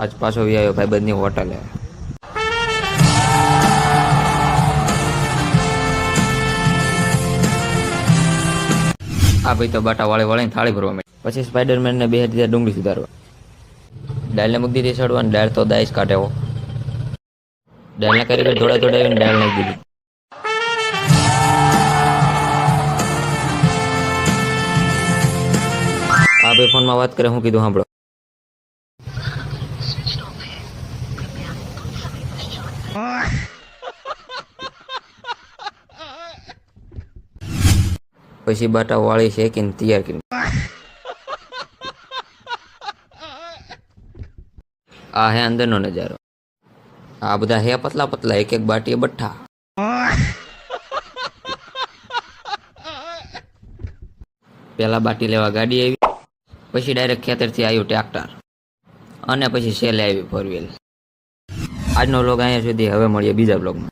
આજ પાછો આવ્યો ભાઈબંધની હોટલે. આ ભાઈ તો બાટા વાળીને થાળી ભરવા માંડી. પછી સ્પાઈડરમેન ને બે હતી ડુંગળી સુધારવા. દાળને મૂકી દીધી સડવાની. દાળ તો દાઈસ કાઢે હો. દાળને કરી દોડાવીને દાળ નાખી દીધી. આ ભાઈ ફોનમાં વાત કરે, હું કીધું સાંભળો. પછી બાટા વાળી શેકીને તૈયાર કરી. આ હે અંદરનો નજારો. આ બધા હે પતલા પતલા, એક એક બાટીએ બઠ્ઠા. પેલા બાટી લેવા ગાડી આવી, પછી ડાયરેક્ટ ખેતરથી આવ્યું ટ્રેક્ટર, અને પછી સેલે આવી 4 વ્હીલ. આજનો વ્લોગ અહીંયા સુધી. હવે મળીએ બીજા વ્લોગમાં.